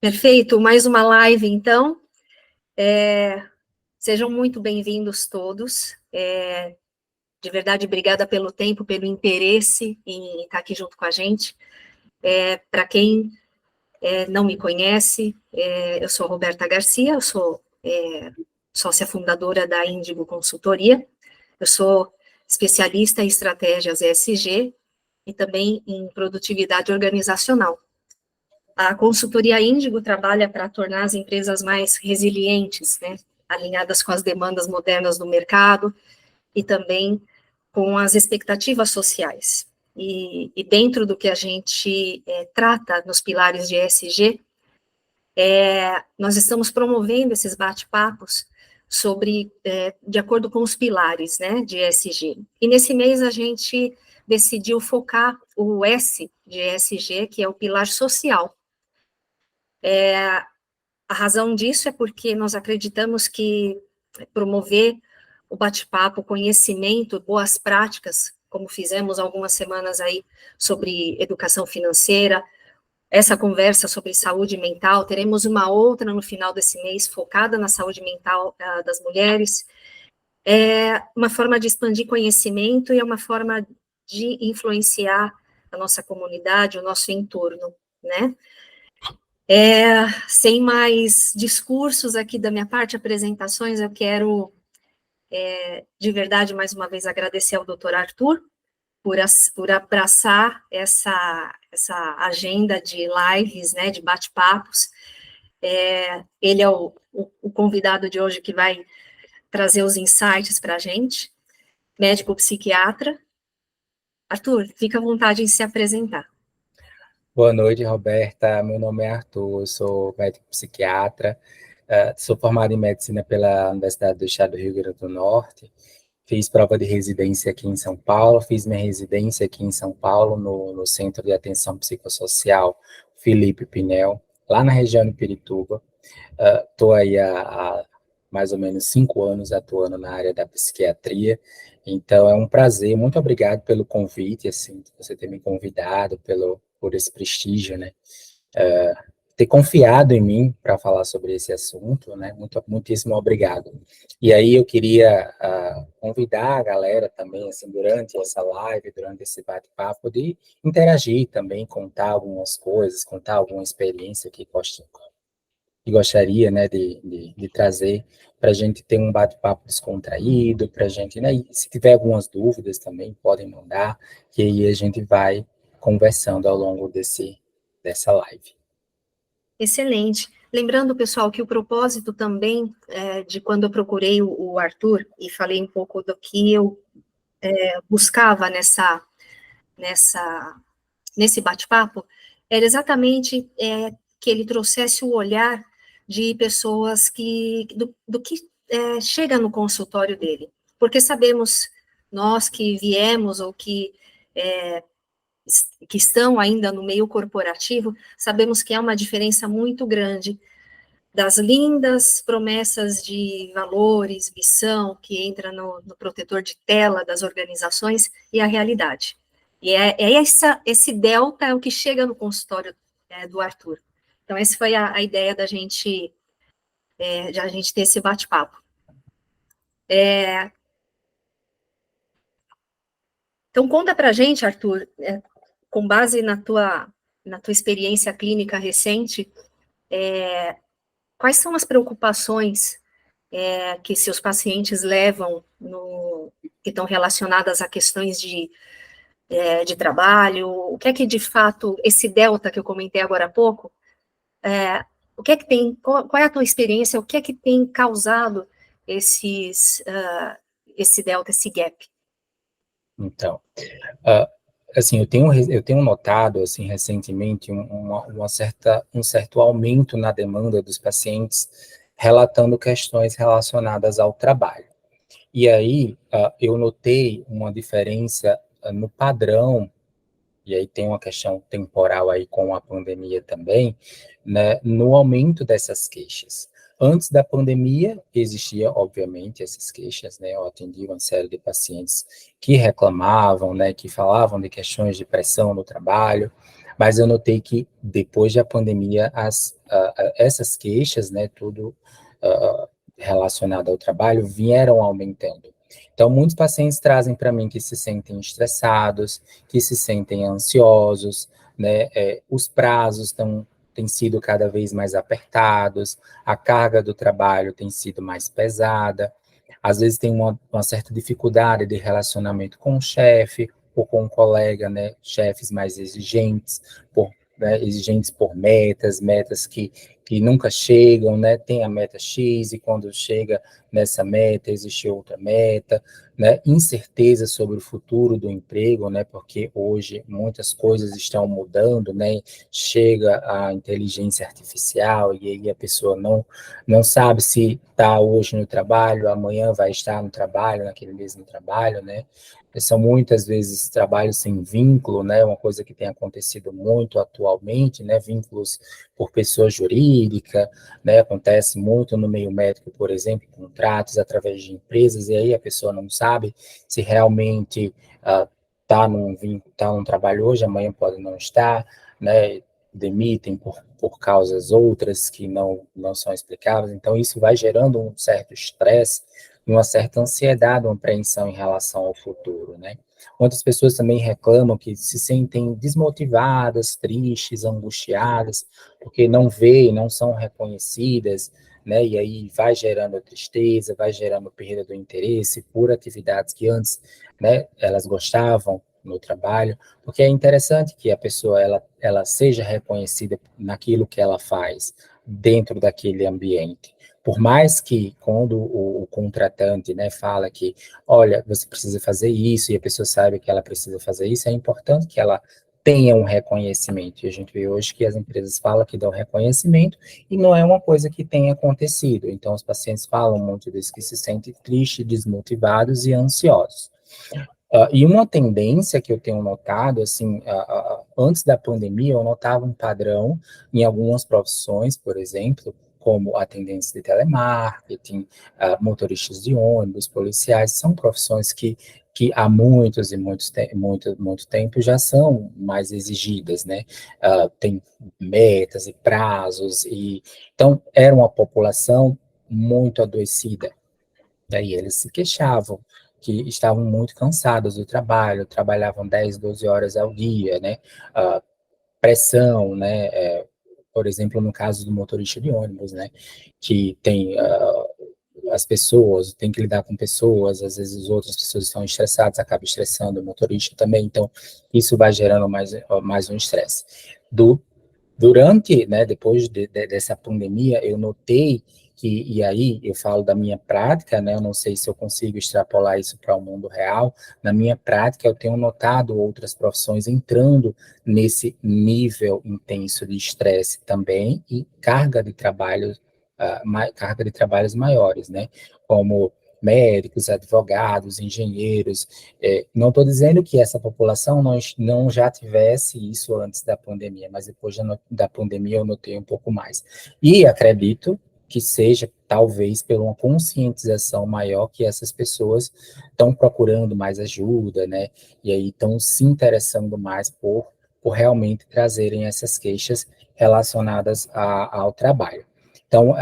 Perfeito, mais uma live, então. Sejam muito bem-vindos todos. De verdade, obrigada pelo tempo, pelo interesse em estar aqui junto com a gente. Para quem não me conhece, eu sou Roberta Garcia, eu sou sócia fundadora da Índigo Consultoria. Eu sou especialista em estratégias ESG e também em produtividade organizacional. A consultoria Índigo trabalha para tornar as empresas mais resilientes, né, alinhadas com as demandas modernas do mercado e também com as expectativas sociais. E dentro do que a gente trata nos pilares de ESG, nós estamos promovendo esses bate-papos sobre, de acordo com os pilares, né, de ESG. E nesse mês a gente decidiu focar o S de ESG, que é o pilar social. A razão disso é porque nós acreditamos que promover o bate-papo, conhecimento, boas práticas, como fizemos algumas semanas aí sobre educação financeira, essa conversa sobre saúde mental, teremos uma outra no final desse mês focada na saúde mental das mulheres, é uma forma de expandir conhecimento e é uma forma de influenciar a nossa comunidade, o nosso entorno, né? Sem mais discursos aqui da minha parte, apresentações, eu quero, de verdade, mais uma vez, agradecer ao doutor Arthur por abraçar essa agenda de lives, né, de bate-papos. Ele é o convidado de hoje que vai trazer os insights para a gente, médico psiquiatra. Arthur, fica à vontade em se apresentar. Boa noite, Roberta. Meu nome é Arthur, eu sou médico psiquiatra, sou formado em medicina pela Universidade do Estado do Rio Grande do Norte, fiz prova de residência aqui em São Paulo, fiz minha residência aqui em São Paulo, no Centro de Atenção Psicossocial Felipe Pinel, lá na região de Pirituba. Estou aí há mais ou menos 5 anos atuando na área da psiquiatria, então é um prazer, muito obrigado pelo convite, assim, você ter me convidado, por esse prestígio, né, ter confiado em mim para falar sobre esse assunto, né, muitíssimo obrigado. E aí eu queria convidar a galera também, assim, durante essa live, durante esse bate-papo, de interagir também, contar algumas coisas, contar alguma experiência que gostaria, né, de trazer para a gente ter um bate-papo descontraído, para a gente, né, e se tiver algumas dúvidas também, podem mandar, que aí a gente vai conversando ao longo dessa live. Excelente. Lembrando, pessoal, que o propósito também de quando eu procurei o Arthur e falei um pouco do que eu buscava nesse bate-papo, era exatamente que ele trouxesse o olhar de pessoas do que chega no consultório dele. Porque sabemos, nós que viemos ou que estão ainda no meio corporativo, sabemos que há uma diferença muito grande das lindas promessas de valores, missão, que entra no protetor de tela das organizações, e a realidade. E esse delta é o que chega no consultório do Arthur. Então, essa foi a ideia da gente, de a gente ter esse bate-papo. Então, conta para a gente, Arthur, com base na tua experiência clínica recente, quais são as preocupações que seus pacientes levam, que estão relacionadas a questões de trabalho, o que é que, de fato, esse delta que eu comentei agora há pouco, o que é que tem, qual é a tua experiência, o que é que tem causado esse delta, esse gap? Então, assim, eu tenho notado, assim, recentemente, um certo aumento na demanda dos pacientes relatando questões relacionadas ao trabalho. E aí, eu notei uma diferença no padrão, e aí tem uma questão temporal aí com a pandemia também, né, no aumento dessas queixas. Antes da pandemia, existia, obviamente, essas queixas, né, eu atendi uma série de pacientes que reclamavam, né, que falavam de questões de pressão no trabalho, Mas eu notei que depois da pandemia, essas queixas, né, tudo relacionado ao trabalho, vieram aumentando. Então, muitos pacientes trazem para mim que se sentem estressados, que se sentem ansiosos, né, os prazos têm sido cada vez mais apertados, a carga do trabalho tem sido mais pesada, às vezes tem uma certa dificuldade de relacionamento com o chefe, ou com um colega, né, chefes mais exigentes, exigentes por metas que nunca chegam, né, tem a meta X e quando chega nessa meta existe outra meta, né, incerteza sobre o futuro do emprego, né, porque hoje muitas coisas estão mudando, né, chega a inteligência artificial e aí a pessoa não sabe se está hoje no trabalho, amanhã vai estar no trabalho, naquele mesmo trabalho, né, são muitas vezes trabalhos sem vínculo, né? Uma coisa que tem acontecido muito atualmente, né? Vínculos por pessoa jurídica, né? Acontece muito no meio médico, por exemplo, contratos através de empresas, e aí a pessoa não sabe se realmente tá num trabalho hoje, amanhã pode não estar, né? Demitem por causas outras que não são explicáveis. Então, isso vai gerando um certo estresse, uma certa ansiedade, uma apreensão em relação ao futuro, né? Muitas pessoas também reclamam que se sentem desmotivadas, tristes, angustiadas, porque não veem, não são reconhecidas, né? E aí vai gerando tristeza, vai gerando perda do interesse por atividades que antes, né, elas gostavam no trabalho, porque é interessante que a pessoa ela seja reconhecida naquilo que ela faz dentro daquele ambiente. Por mais que quando o contratante, né, fala que, olha, você precisa fazer isso, e a pessoa sabe que ela precisa fazer isso, é importante que ela tenha um reconhecimento. E a gente vê hoje que as empresas falam que dão reconhecimento e não é uma coisa que tem acontecido. Então, os pacientes falam muito disso, que se sentem tristes, desmotivados e ansiosos. E uma tendência que eu tenho notado, assim, antes da pandemia, eu notava um padrão em algumas profissões, por exemplo, como atendentes de telemarketing, motoristas de ônibus, policiais, são profissões que há muitos e muito tempo já são mais exigidas, né? Tem metas e prazos, e então era uma população muito adoecida. Daí eles se queixavam que estavam muito cansados do trabalho, trabalhavam 10, 12 horas ao dia, né? Pressão, né? Por exemplo, no caso do motorista de ônibus, né? Que tem as pessoas, tem que lidar com pessoas, às vezes as outras pessoas estão estressadas, acaba estressando o motorista também, então isso vai gerando mais um estresse. Durante, né, depois dessa pandemia, eu notei que, e aí eu falo da minha prática, né, eu não sei se eu consigo extrapolar isso para o mundo real, na minha prática eu tenho notado outras profissões entrando nesse nível intenso de estresse também e carga de trabalhos maiores, né, como médicos, advogados, engenheiros. Não estou dizendo que essa população não já tivesse isso antes da pandemia, mas depois da pandemia eu notei um pouco mais. E acredito que seja, talvez, por uma conscientização maior que essas pessoas estão procurando mais ajuda, né? E aí estão se interessando mais por realmente trazerem essas queixas relacionadas ao trabalho. Então,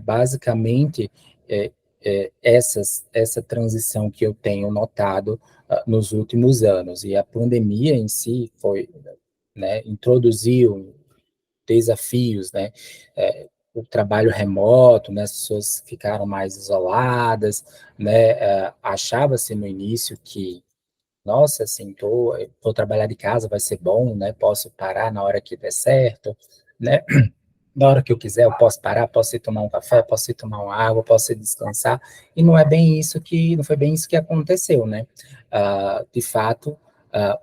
basicamente, é, essa transição que eu tenho notado nos últimos anos. E a pandemia em si foi, né, introduziu desafios, né, o trabalho remoto, né, as pessoas ficaram mais isoladas, né, achava-se no início que, nossa, assim, vou trabalhar de casa, vai ser bom, né, posso parar na hora que der certo, né, na hora que eu quiser, eu posso parar, posso ir tomar um café, posso ir tomar uma água, posso ir descansar, e não foi bem isso que aconteceu, né? De fato,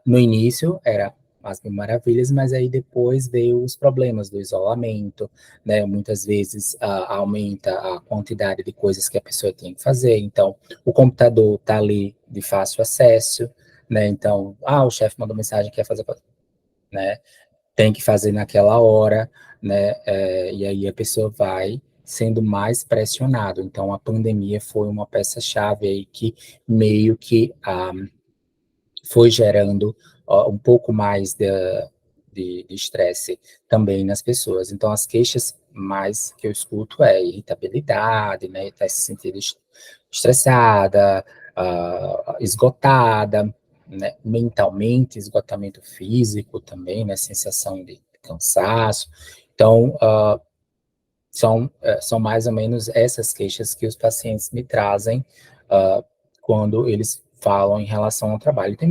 no início era as mil maravilhas, mas aí depois veio os problemas do isolamento, né? Muitas vezes aumenta a quantidade de coisas que a pessoa tem que fazer, então o computador está ali de fácil acesso, né? Então, o chefe mandou mensagem, quer fazer, né? Tem que fazer naquela hora, né? E aí a pessoa vai sendo mais pressionado. Então, a pandemia foi uma peça-chave aí que meio que foi gerando um pouco mais de estresse também nas pessoas. Então, as queixas mais que eu escuto é irritabilidade, né, tá se sentindo estressada, esgotada, né, mentalmente, esgotamento físico também, né, sensação de cansaço. Então, são mais ou menos essas queixas que os pacientes me trazem quando eles falam em relação ao trabalho. Tem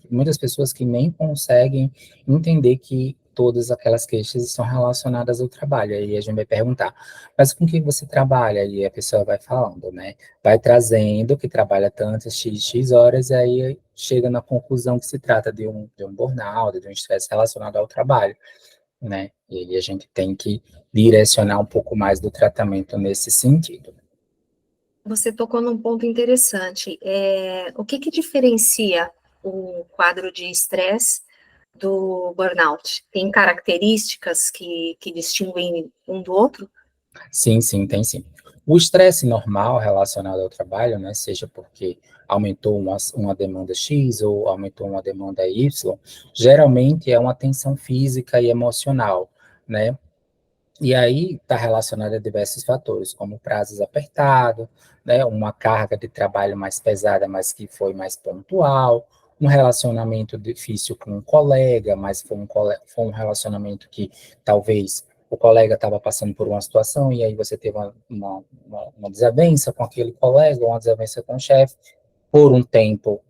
muitas pessoas que nem conseguem entender que todas aquelas queixas estão relacionadas ao trabalho. Aí a gente vai perguntar, mas com que você trabalha? E a pessoa vai falando, né? Vai trazendo que trabalha tantas x horas, e aí chega na conclusão que se trata de um burnout, de um estresse relacionado ao trabalho, né? E aí a gente tem que direcionar um pouco mais do tratamento nesse sentido. Você tocou num ponto interessante. O que diferencia o quadro de estresse do burnout? Tem características que distinguem um do outro? Sim, sim, tem sim. O estresse normal relacionado ao trabalho, né, seja porque aumentou uma demanda X ou aumentou uma demanda Y, geralmente é uma tensão física e emocional, né? E aí está relacionado a diversos fatores, como prazos apertados, né, uma carga de trabalho mais pesada, mas que foi mais pontual, um relacionamento difícil com um colega, mas foi um relacionamento que talvez o colega estava passando por uma situação e aí você teve uma desavença com aquele colega, uma desavença com o chefe, por um tempo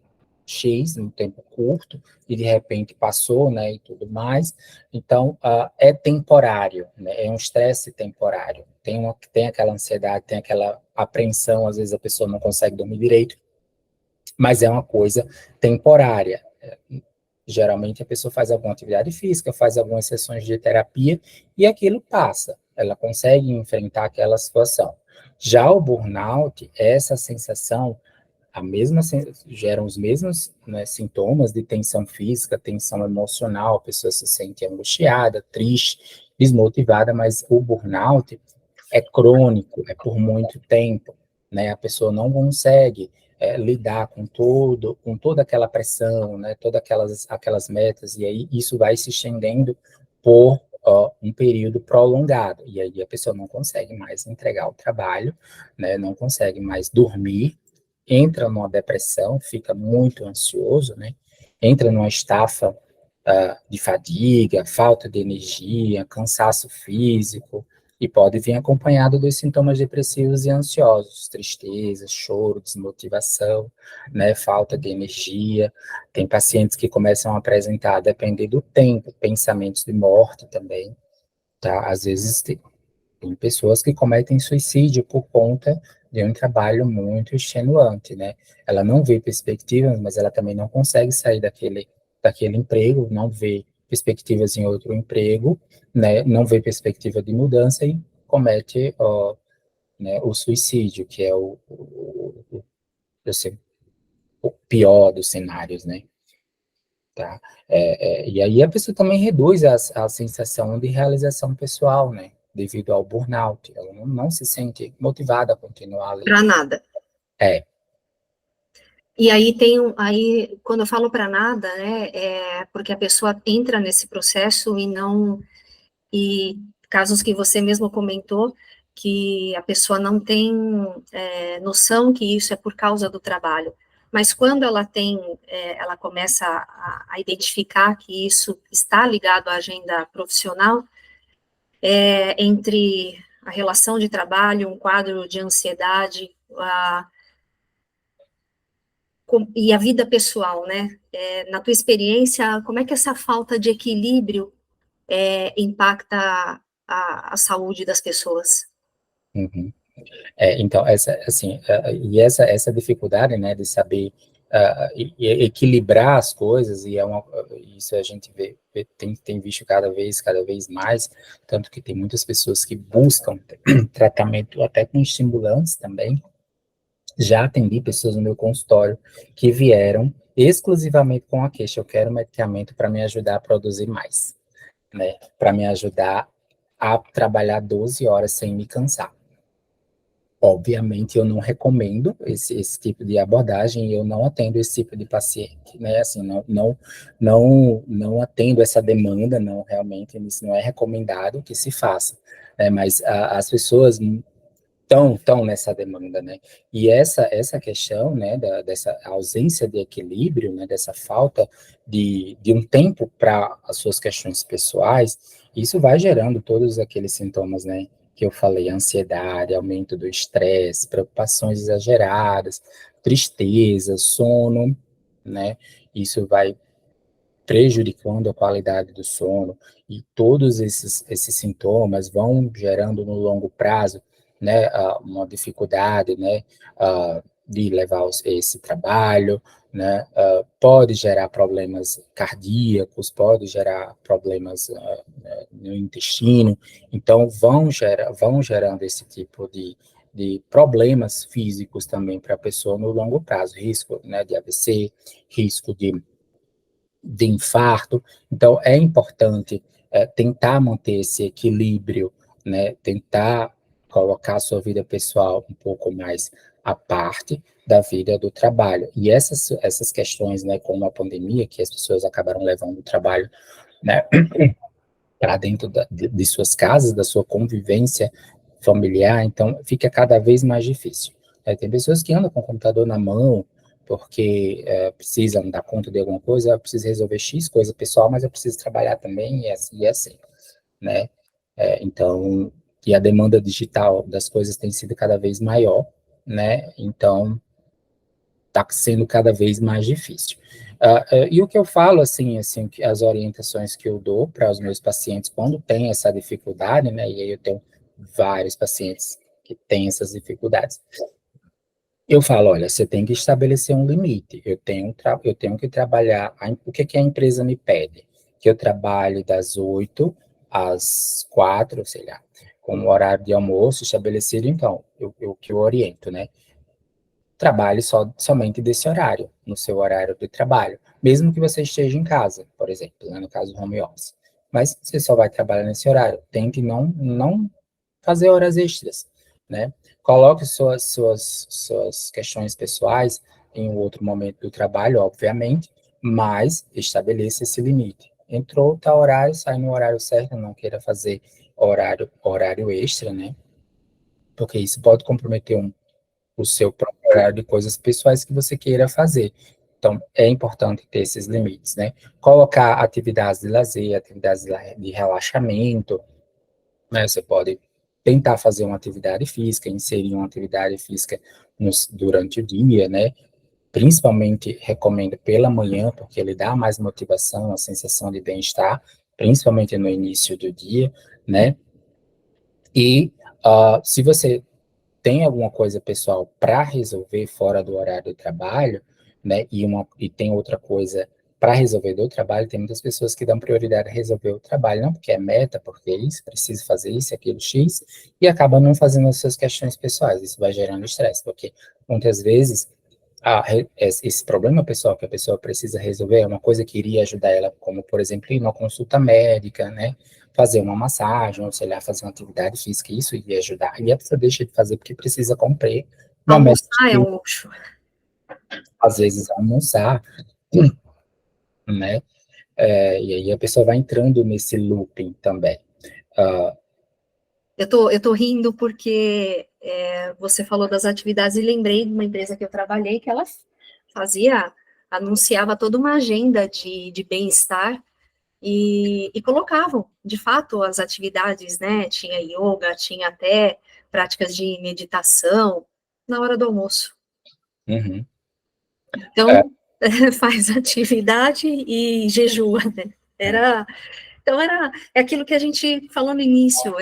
X, um tempo curto, e de repente passou, né, e tudo mais. Então, é temporário, né, é um estresse temporário. Tem aquela ansiedade, tem aquela apreensão, às vezes a pessoa não consegue dormir direito, mas é uma coisa temporária. Geralmente a pessoa faz alguma atividade física, faz algumas sessões de terapia e aquilo passa, ela consegue enfrentar aquela situação. Já o burnout, essa sensação geram os mesmos, né, sintomas de tensão física, tensão emocional, a pessoa se sente angustiada, triste, desmotivada, mas o burnout é crônico, é por muito tempo, né? A pessoa não consegue lidar com toda aquela pressão, né? Todas aquelas metas, e aí isso vai se estendendo por um período prolongado, e aí a pessoa não consegue mais entregar o trabalho, né? Não consegue mais dormir, entra numa depressão, fica muito ansioso, né? Entra numa estafa de fadiga, falta de energia, cansaço físico, e pode vir acompanhado dos sintomas depressivos e ansiosos, tristeza, choro, desmotivação, né, falta de energia. Tem pacientes que começam a apresentar, a depender do tempo, pensamentos de morte também, tá? Às vezes tem pessoas que cometem suicídio por conta de um trabalho muito extenuante, né? Ela não vê perspectivas, mas ela também não consegue sair daquele emprego, não vê perspectivas em outro emprego, né? Não vê perspectiva de mudança e comete, né, o suicídio, que é assim, o pior dos cenários, né? Tá? E aí a pessoa também reduz a sensação de realização pessoal, né? Devido ao burnout. Ela não se sente motivada a continuar ali. Para nada. É. E aí quando eu falo para nada, né, é porque a pessoa entra nesse processo e casos que você mesmo comentou, que a pessoa não tem noção que isso é por causa do trabalho. Mas quando ela começa a identificar que isso está ligado à agenda profissional, entre a relação de trabalho, um quadro de ansiedade, e a vida pessoal, né? Na tua experiência, como é que essa falta de equilíbrio impacta a saúde das pessoas? Uhum. Então, essa dificuldade, né, de saber e equilibrar as coisas, isso a gente tem visto cada vez mais, tanto que tem muitas pessoas que buscam tratamento até com estimulantes também. Já atendi pessoas no meu consultório que vieram exclusivamente com a queixa: eu quero medicamento para me ajudar a produzir mais, né? Para me ajudar a trabalhar 12 horas sem me cansar. Obviamente, eu não recomendo esse tipo de abordagem, eu não atendo esse tipo de paciente, né? Assim, não atendo essa demanda, não, realmente, isso não é recomendado que se faça, né? Mas as pessoas estão nessa demanda, né? E essa questão, né, dessa ausência de equilíbrio, né, dessa falta de um tempo para as suas questões pessoais, isso vai gerando todos aqueles sintomas, né, que eu falei, ansiedade, aumento do estresse, preocupações exageradas, tristeza, sono, né? Isso vai prejudicando a qualidade do sono, e todos esses sintomas vão gerando no longo prazo, né, uma dificuldade, né, de levar esse trabalho, né, pode gerar problemas cardíacos, pode gerar problemas no intestino, então vão gerando esse tipo de problemas físicos também para a pessoa no longo prazo, risco, né, de AVC, risco de infarto. Então, é importante tentar manter esse equilíbrio, né? Tentar colocar a sua vida pessoal um pouco mais à parte da vida do trabalho. E essas questões, né, como a pandemia, que as pessoas acabaram levando o trabalho, né, para dentro de suas casas, da sua convivência familiar, então fica cada vez mais difícil. Tem pessoas que andam com o computador na mão porque precisam dar conta de alguma coisa, eu preciso resolver X coisa pessoal, mas eu preciso trabalhar também, e assim, né? Então, e a demanda digital das coisas tem sido cada vez maior, né? Então, está sendo cada vez mais difícil. E o que eu falo, assim, que as orientações que eu dou para os meus pacientes quando tem essa dificuldade, né, e aí eu tenho vários pacientes que têm essas dificuldades, eu falo, olha, você tem que estabelecer um limite, eu tenho que trabalhar, o que a empresa me pede? Que eu trabalhe das 8 às 4, sei lá, com o horário de almoço estabelecido, então, que eu oriento, né? Trabalhe somente desse horário, no seu horário de trabalho, mesmo que você esteja em casa, por exemplo, né, no caso do home office. Mas você só vai trabalhar nesse horário. Tente não fazer horas extras, né? Coloque suas questões pessoais em um outro momento do trabalho, obviamente, mas estabeleça esse limite. Entrou, tá horário, sai no horário certo, não queira fazer horário extra, né? Porque isso pode comprometer o seu próprio horário de coisas pessoais que você queira fazer. Então, é importante ter esses limites, né? Colocar atividades de lazer, atividades de relaxamento, né? Você pode tentar fazer uma atividade física, inserir uma atividade física durante o dia, né? Principalmente recomendo pela manhã, porque ele dá mais motivação, a sensação de bem-estar, principalmente no início do dia, né? E se você tem alguma coisa pessoal para resolver fora do horário do trabalho, né? E tem outra coisa para resolver do trabalho, tem muitas pessoas que dão prioridade a resolver o trabalho, não porque é meta, porque é isso, preciso fazer isso, aquilo X, e acaba não fazendo as suas questões pessoais. Isso vai gerando estresse, porque muitas vezes esse problema pessoal que a pessoa precisa resolver é uma coisa que iria ajudar ela, como, por exemplo, ir numa consulta médica, né? Fazer uma massagem, ou sei lá, fazer uma atividade física, isso iria ajudar. E a pessoa deixa de fazer porque precisa cumprir uma meta, Almoçar é um luxo. às vezes almoçar, né? E aí a pessoa vai entrando nesse looping também. Eu tô rindo porque você falou das atividades e lembrei de uma empresa que eu trabalhei que ela anunciava toda uma agenda de bem-estar e colocavam, de fato, as atividades, né? Tinha yoga, tinha até práticas de meditação na hora do almoço. Uhum. Então, faz atividade e jejua, né? Então, é aquilo que a gente falou no início,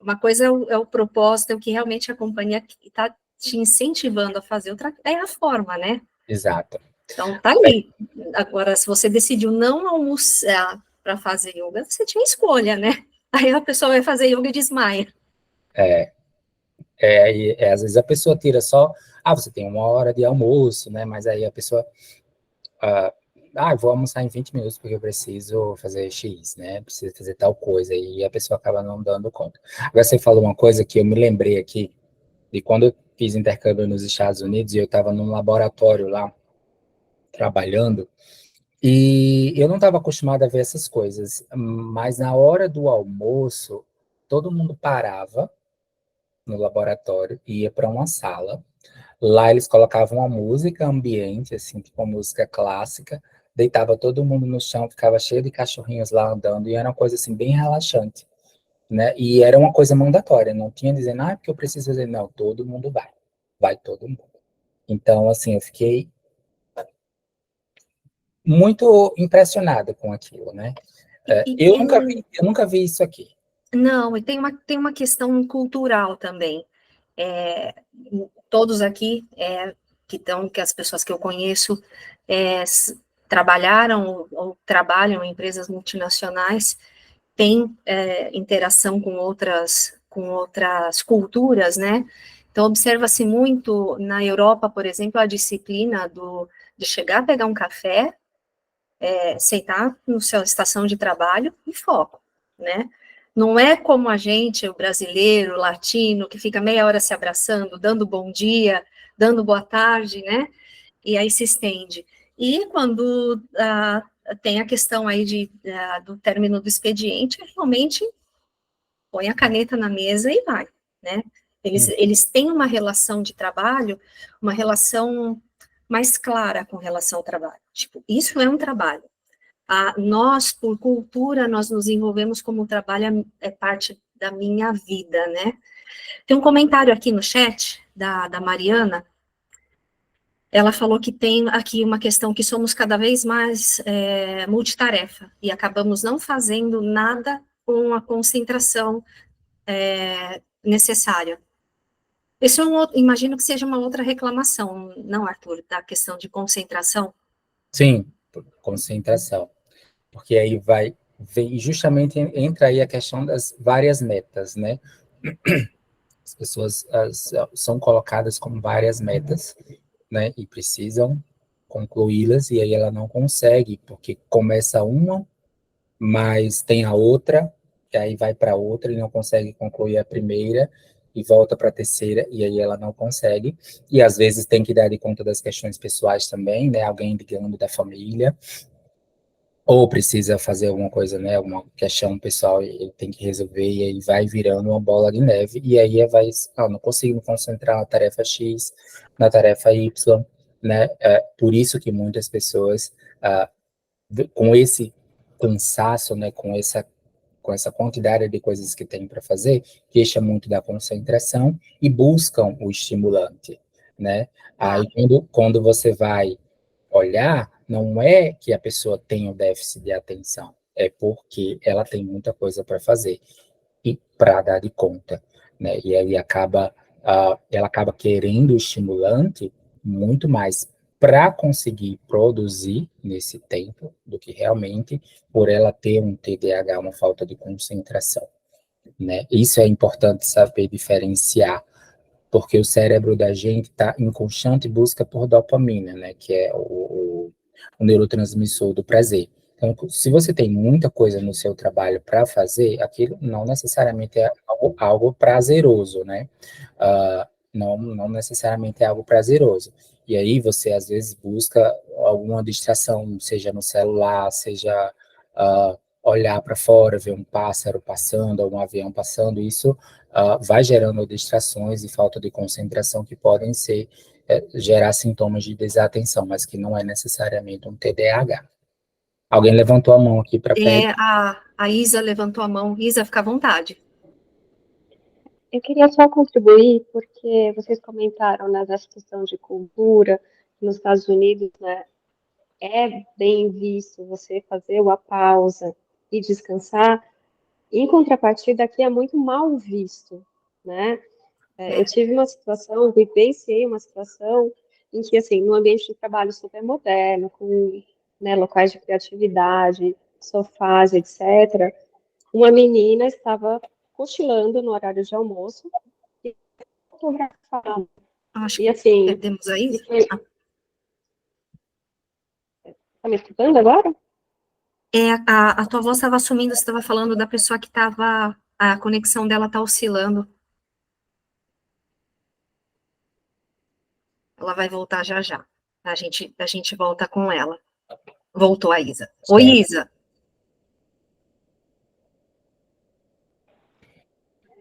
uma coisa é o propósito, é o que realmente a companhia está te incentivando a fazer, outra é a forma, né? Exato. Então, tá ali. Agora, se você decidiu não almoçar para fazer yoga, você tinha escolha, né? Aí a pessoa vai fazer yoga e desmaia. Às vezes a pessoa tira só, você tem uma hora de almoço, né? Mas aí a pessoa vou almoçar em 20 minutos porque eu preciso fazer X, né? Preciso fazer tal coisa, e a pessoa acaba não dando conta. Agora você falou uma coisa que eu me lembrei aqui, de quando eu fiz intercâmbio nos Estados Unidos, e eu estava num laboratório lá, trabalhando, e eu não estava acostumado a ver essas coisas, mas na hora do almoço, todo mundo parava no laboratório e ia para uma sala. Lá eles colocavam uma música ambiente, assim, tipo uma música clássica, deitava todo mundo no chão, ficava cheio de cachorrinhos lá andando, e era uma coisa assim bem relaxante, né? E era uma coisa mandatória, não tinha dizendo, porque eu preciso fazer, não, todo mundo vai todo mundo. Então, assim, eu fiquei muito impressionado com aquilo, né? Eu nunca vi isso aqui. Não, e tem uma questão cultural também. Todos aqui, que as pessoas que eu conheço trabalharam ou trabalham em empresas multinacionais, têm interação com outras culturas, né? Então, observa-se muito na Europa, por exemplo, a disciplina de chegar, pegar um café, sentar no sua estação de trabalho e foco, né? Não é como a gente, o brasileiro, o latino, que fica meia hora se abraçando, dando bom dia, dando boa tarde, né? E aí se estende. E quando tem a questão aí do término do expediente, realmente põe a caneta na mesa e vai, né? Eles têm uma relação de trabalho, uma relação mais clara com relação ao trabalho. Tipo, isso é um trabalho. Nós, por cultura, nós nos envolvemos como o trabalho é parte da minha vida, né? Tem um comentário aqui no chat da Mariana. Ela falou que tem aqui uma questão que somos cada vez mais multitarefa e acabamos não fazendo nada com a concentração necessária. Isso imagino que seja uma outra reclamação, não, Arthur, da questão de concentração? Sim, concentração. Porque aí vem justamente entra aí a questão das várias metas, né? As pessoas são colocadas como várias metas, né? E precisam concluí-las, e aí ela não consegue, porque começa uma, mas tem a outra, e aí vai para outra e não consegue concluir a primeira, e volta para a terceira, e aí ela não consegue. E às vezes tem que dar de conta das questões pessoais também, né? Alguém ligando da família, ou precisa fazer alguma coisa, né, uma questão pessoal, e ele tem que resolver, e aí vai virando uma bola de neve, e aí não consigo me concentrar na tarefa X, na tarefa Y, né, por isso que muitas pessoas, com esse cansaço, né, com essa quantidade de coisas que tem para fazer, queixa muito da concentração e buscam o estimulante, né, aí quando você vai olhar, não é que a pessoa tem um déficit de atenção, é porque ela tem muita coisa para fazer e para dar de conta, né? E aí ela acaba querendo o estimulante muito mais para conseguir produzir nesse tempo do que realmente por ela ter um TDAH, uma falta de concentração, né? Isso é importante saber diferenciar, porque o cérebro da gente está em constante busca por dopamina, né, que é o neurotransmissor do prazer. Então, se você tem muita coisa no seu trabalho para fazer, aquilo não necessariamente é algo prazeroso, né? Não necessariamente é algo prazeroso. E aí você, às vezes, busca alguma distração, seja no celular, seja olhar para fora, ver um pássaro passando, ou um avião passando, isso vai gerando distrações e falta de concentração que podem gerar sintomas de desatenção, mas que não é necessariamente um TDAH. Alguém levantou a mão aqui para A Isa levantou a mão. Isa, fica à vontade. Eu queria só contribuir, porque vocês comentaram, né, dessa questão de cultura, nos Estados Unidos, né, é bem visto você fazer uma pausa e descansar. Em contrapartida, aqui é muito mal visto, né? Eu tive uma situação, vivenciei uma situação em que, assim, no ambiente de trabalho super moderno, com, né, locais de criatividade, sofás, etc., uma menina estava cochilando no horário de almoço e fotografando. Acho E, que assim, perdemos a Isa. Tá me escutando agora? A tua voz estava sumindo, você estava falando da pessoa que estava, a conexão dela está oscilando. Ela vai voltar já já. A gente volta com ela. Voltou a Isa. Oi, Certo. Isa.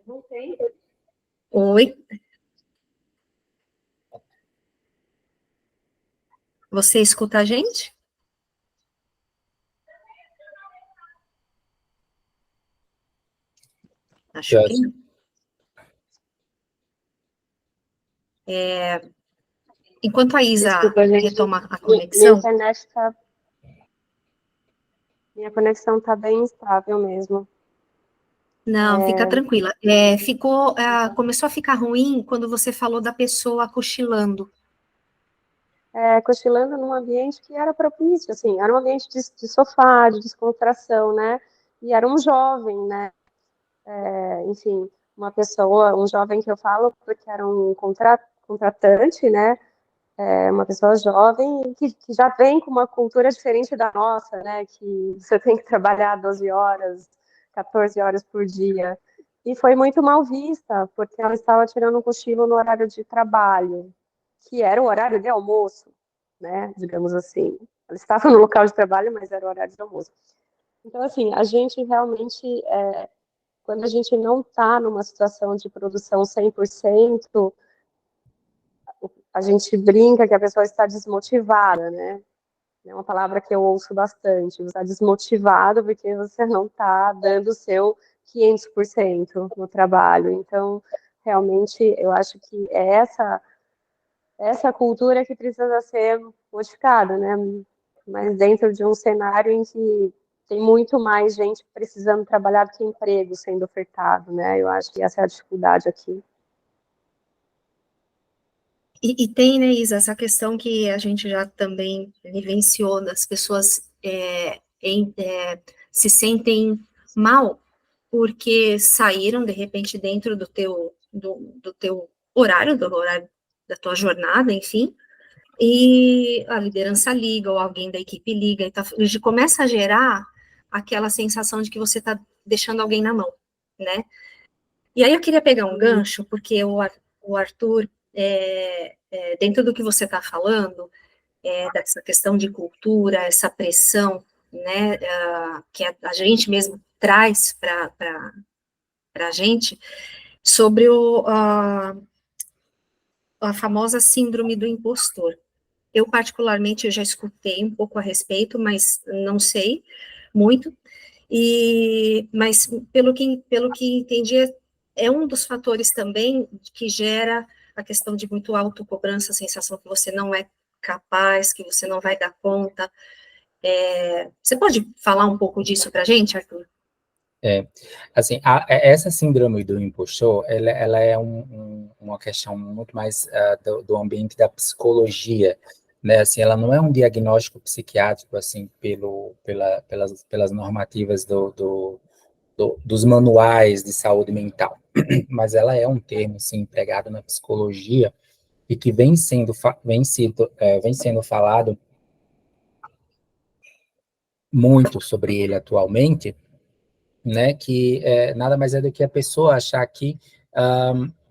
Voltei. Oi. Você escuta a gente? Acho que não. Enquanto a Isa Desculpa, gente. retoma a Minha conexão, internet tá. Minha conexão tá bem instável mesmo. não, fica tranquila. Começou a ficar ruim quando você falou da pessoa cochilando. Cochilando num ambiente que era propício, assim, era um ambiente de sofá, de descontração, né? E era um jovem, né? Enfim, uma pessoa, um jovem que eu falo porque era um contratante, né? Uma pessoa jovem que já vem com uma cultura diferente da nossa, né? Que você tem que trabalhar 12 horas, 14 horas por dia. E foi muito mal vista, porque ela estava tirando um cochilo no horário de trabalho, que era o horário de almoço, né? Digamos assim. Ela estava no local de trabalho, mas era o horário de almoço. Então, assim, a gente realmente, quando a gente não está numa situação de produção 100%, a gente brinca que a pessoa está desmotivada, né? É uma palavra que eu ouço bastante. Você está desmotivado porque você não está dando o seu 500% no trabalho. Então, realmente, eu acho que é essa cultura que precisa ser modificada, né? Mas dentro de um cenário em que tem muito mais gente precisando trabalhar do que emprego sendo ofertado, né? Eu acho que essa é a dificuldade aqui. E tem, né, Isa, essa questão que a gente já também vivenciou, das pessoas se sentem mal porque saíram, de repente, dentro do teu horário, do horário da tua jornada, enfim, e a liderança liga, ou alguém da equipe liga, e começa a gerar aquela sensação de que você está deixando alguém na mão, né? E aí eu queria pegar um gancho, porque o Arthur, dentro do que você está falando, dessa questão de cultura, essa pressão, né, que a gente mesmo traz para a gente, sobre a famosa síndrome do impostor. Eu, particularmente, eu já escutei um pouco a respeito, mas não sei muito, mas pelo que entendi, é um dos fatores também que gera a questão de muito autocobrança, a sensação que você não é capaz, que você não vai dar conta. Você pode falar um pouco disso para a gente, Arthur? Assim, essa síndrome do impostor, ela é uma questão muito mais do ambiente da psicologia, né? Assim, ela não é um diagnóstico psiquiátrico, assim, pelas normativas dos manuais de saúde mental, mas ela é um termo, assim, empregado na psicologia e que vem sendo falado muito sobre ele atualmente, né, que nada mais é do que a pessoa achar que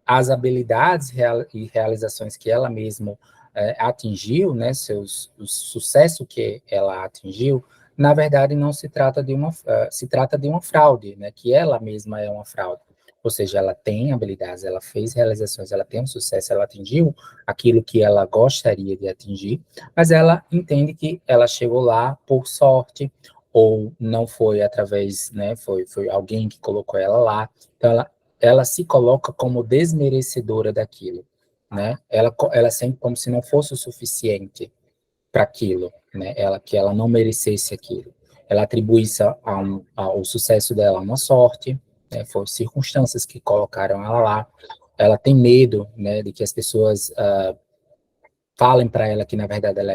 as habilidades e realizações que ela mesma atingiu, né, o sucesso que ela atingiu, na verdade não se trata se trata de uma fraude, né, que ela mesma é uma fraude. Ou seja, ela tem habilidades, ela fez realizações, ela tem um sucesso, ela atingiu aquilo que ela gostaria de atingir, mas ela entende que ela chegou lá por sorte, ou não foi através, né, foi alguém que colocou ela lá, então ela se coloca como desmerecedora daquilo, né, ela sente como se não fosse o suficiente para aquilo, né, que ela não merecesse aquilo, ela atribui isso ao sucesso dela uma sorte, né, foram circunstâncias que colocaram ela lá, ela tem medo, né, de que as pessoas falem para ela que, na verdade, ela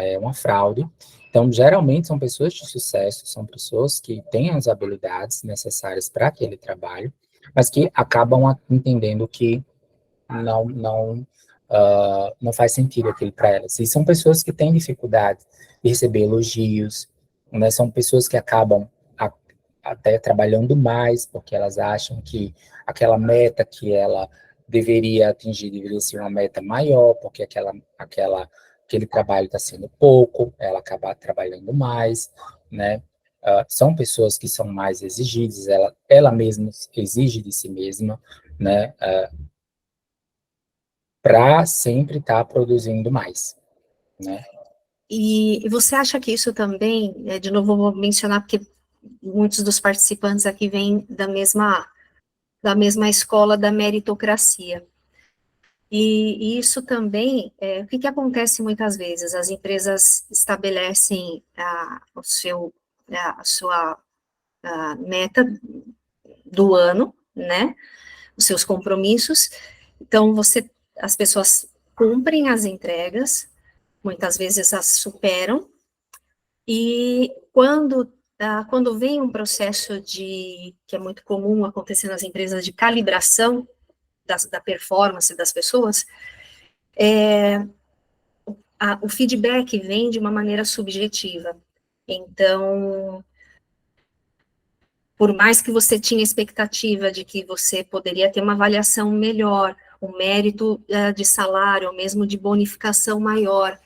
é uma fraude. Então, geralmente, são pessoas de sucesso, são pessoas que têm as habilidades necessárias para aquele trabalho, mas que acabam entendendo que não faz sentido aquilo para elas. E são pessoas que têm dificuldade receber elogios, né? São pessoas que acabam até trabalhando mais, porque elas acham que aquela meta que ela deveria atingir deveria ser uma meta maior, porque aquele trabalho está sendo pouco, ela acaba trabalhando mais, né? São pessoas que são mais exigidas, ela mesma exige de si mesma, né? Para sempre estar produzindo mais, né? E você acha que isso também, de novo eu vou mencionar porque muitos dos participantes aqui vêm da mesma escola da meritocracia. E isso também, o que acontece muitas vezes? As empresas estabelecem a sua meta do ano, né? Os seus compromissos. Então, as pessoas cumprem as entregas, muitas vezes as superam, e quando vem um processo que é muito comum acontecer nas empresas de calibração da performance das pessoas, o feedback vem de uma maneira subjetiva. Então, por mais que você tinha expectativa de que você poderia ter uma avaliação melhor, um mérito de salário, ou mesmo de bonificação maior,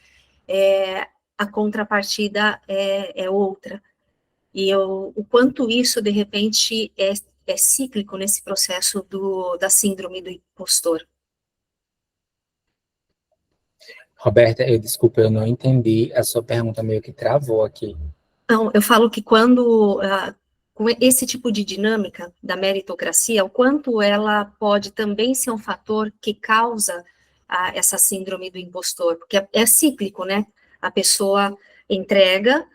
a contrapartida é outra. E o quanto isso, de repente, é cíclico nesse processo da síndrome do impostor. Roberta, desculpa, eu não entendi, a sua pergunta meio que travou aqui. Não, eu falo que com esse tipo de dinâmica da meritocracia, o quanto ela pode também ser um fator que causa essa síndrome do impostor, porque é cíclico, né? A pessoa entrega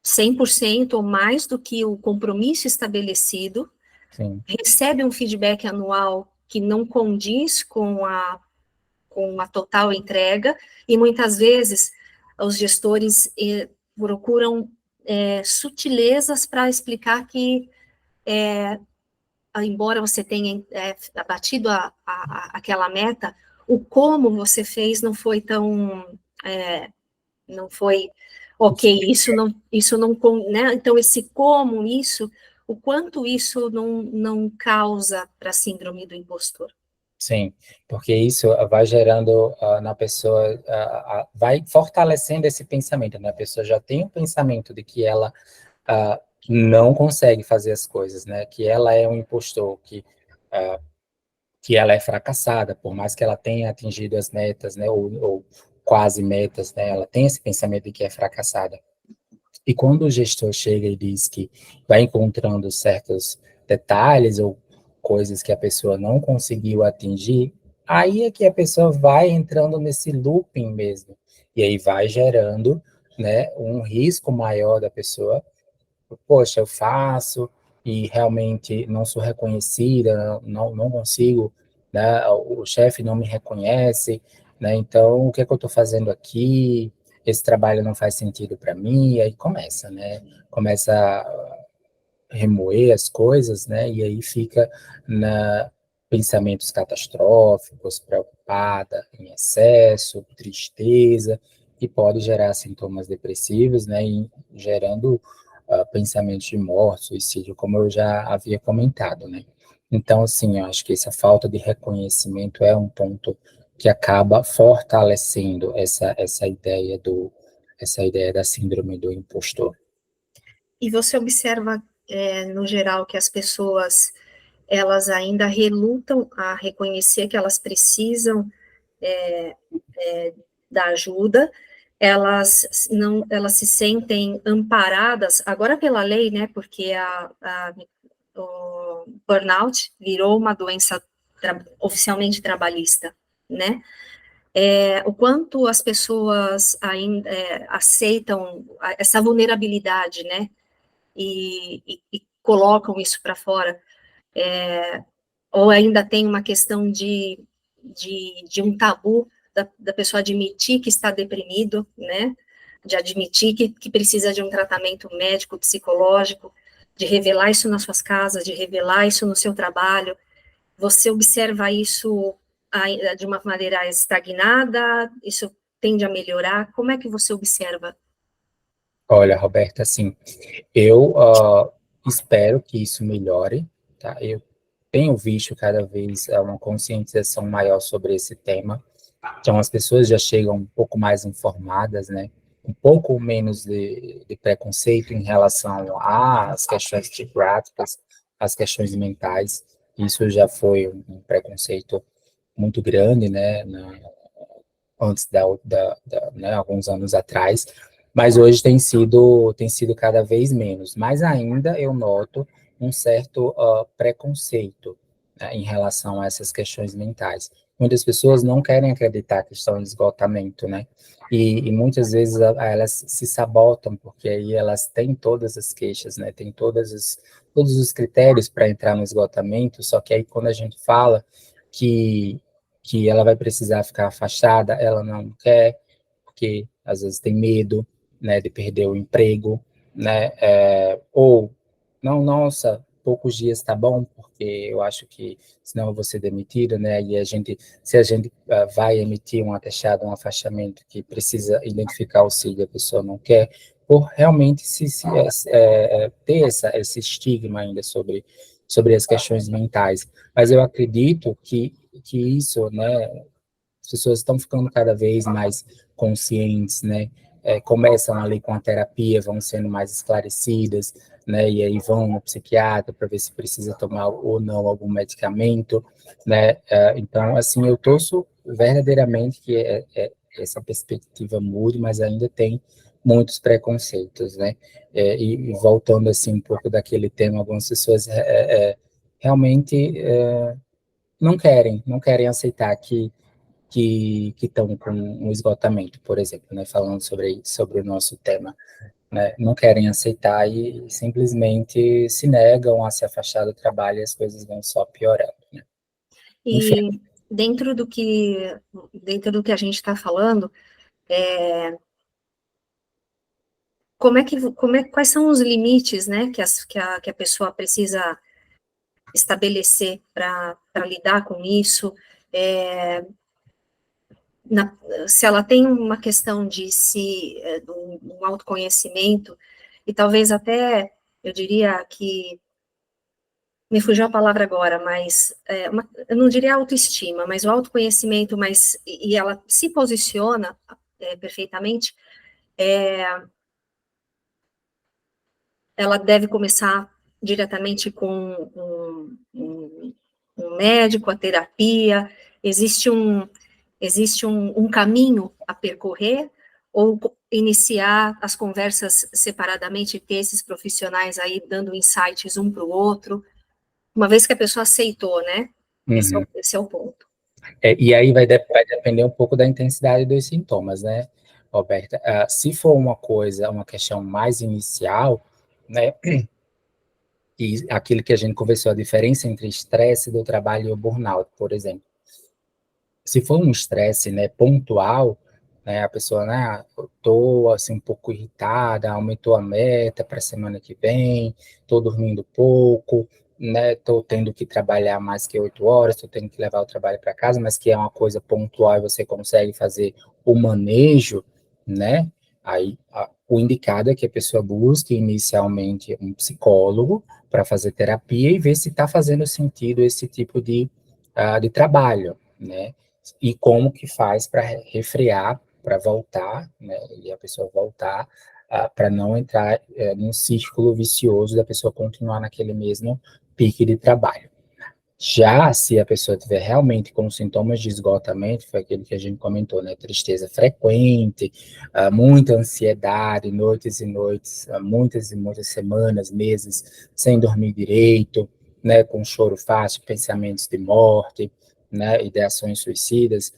100% ou mais do que o compromisso estabelecido, Sim. recebe um feedback anual que não condiz com a total entrega, e muitas vezes os gestores procuram sutilezas para explicar que, embora você tenha batido aquela meta, o como você fez não foi tão, não foi ok, isso não, né? Então esse como, o quanto isso não causa para a síndrome do impostor. Sim, porque isso vai gerando na pessoa, vai fortalecendo esse pensamento, né? A pessoa já tem o pensamento de que ela não consegue fazer as coisas, né? Que ela é um impostor, que ela é fracassada, por mais que ela tenha atingido as metas, né? Ou quase metas, né? Ela tem esse pensamento de que é fracassada. E quando o gestor chega e diz que vai encontrando certos detalhes ou coisas que a pessoa não conseguiu atingir, aí é que a pessoa vai entrando nesse looping mesmo. E aí vai gerando, né, um risco maior da pessoa. Poxa, eu faço e realmente não sou reconhecida, não consigo, né, o chefe não me reconhece, né, então o que é que eu estou fazendo aqui? Esse trabalho não faz sentido para mim, e aí começa, né? Começa a remoer as coisas, né? E aí fica na pensamentos catastróficos, preocupada em excesso, tristeza, que pode gerar sintomas depressivos, né? E gerando pensamentos de morte, suicídio, como eu já havia comentado, né? Então, assim, eu acho que essa falta de reconhecimento é um ponto que acaba fortalecendo essa ideia da síndrome do impostor. E você observa, no geral, que as pessoas, elas ainda relutam a reconhecer que elas precisam da ajuda, elas se sentem amparadas, agora pela lei, né, porque o burnout virou uma doença oficialmente trabalhista, né, o quanto as pessoas ainda aceitam essa vulnerabilidade, né, e colocam isso para fora, ou ainda tem uma questão de um tabu da pessoa admitir que está deprimido, né, de admitir que precisa de um tratamento médico, psicológico, de revelar isso nas suas casas, de revelar isso no seu trabalho. Você observa isso de uma maneira estagnada? Isso tende a melhorar? Como é que você observa? Olha, Roberta, assim, eu espero que isso melhore, tá? Eu tenho visto cada vez uma conscientização maior sobre esse tema. Então, as pessoas já chegam um pouco mais informadas, né? Um pouco menos de preconceito em relação às questões psiquiátricas, às questões mentais. Isso já foi um preconceito muito grande, né? Antes né, alguns anos atrás, mas hoje tem sido cada vez menos. Mas ainda eu noto um certo preconceito, né, em relação a essas questões mentais. Muitas pessoas não querem acreditar que estão em esgotamento, né? E muitas vezes elas se sabotam, porque aí elas têm todas as queixas, né? Tem todos os critérios para entrar no esgotamento, só que aí quando a gente fala que que ela vai precisar ficar afastada, ela não quer, porque às vezes tem medo, né, de perder o emprego, né, ou, não, nossa, poucos dias tá bom, porque eu acho que senão eu vou ser demitida, né, e se a gente vai emitir um atestado, um afastamento que precisa identificar o auxílio, a pessoa não quer, por realmente ter esse estigma ainda sobre as questões mentais. Mas eu acredito que isso, né, as pessoas estão ficando cada vez mais conscientes, né, começam ali com a terapia, vão sendo mais esclarecidas, né, e aí vão no psiquiatra para ver se precisa tomar ou não algum medicamento, né, então, assim, eu torço verdadeiramente que essa perspectiva mude, mas ainda tem muitos preconceitos, né, e voltando, assim, um pouco daquele tema, algumas pessoas realmente não querem aceitar que estão com um esgotamento, por exemplo, né, falando sobre o nosso tema, né, não querem aceitar e simplesmente se negam a se afastar do trabalho e as coisas vão só piorando, né? Enfim. E dentro do que a gente está falando, quais são os limites, né, que a pessoa precisa estabelecer para lidar com isso? É, se ela tem uma questão um autoconhecimento, e talvez até, eu diria que, me fugiu a palavra agora, mas eu não diria autoestima, mas o autoconhecimento, e ela se posiciona perfeitamente, ela deve começar diretamente com um médico, a terapia, existe um caminho a percorrer, ou iniciar as conversas separadamente, ter esses profissionais aí dando insights um para o outro, uma vez que a pessoa aceitou, né? Uhum. Esse é o ponto. E aí vai depender um pouco da intensidade dos sintomas, né, Roberta? Se for uma questão mais inicial, né, e aquilo que a gente conversou, a diferença entre estresse do trabalho e o burnout, por exemplo. Se for um estresse, né, pontual, né, a pessoa, né, eu tô assim um pouco irritada, aumentou a meta para a semana que vem, tô dormindo pouco, né, tô tendo que trabalhar mais que 8 horas, tô tendo que levar o trabalho para casa, mas que é uma coisa pontual e você consegue fazer o manejo, né? Aí o indicado é que a pessoa busque inicialmente um psicólogo para fazer terapia e ver se está fazendo sentido esse tipo de trabalho, né? E como que faz para refrear, para voltar, né, e a pessoa voltar, para não entrar num círculo vicioso da pessoa continuar naquele mesmo pique de trabalho. Já se a pessoa tiver realmente com sintomas de esgotamento, foi aquilo que a gente comentou, né? Tristeza frequente, muita ansiedade, noites e noites, muitas e muitas semanas, meses, sem dormir direito, né? Com choro fácil, pensamentos de morte, né? Ideações suicidas,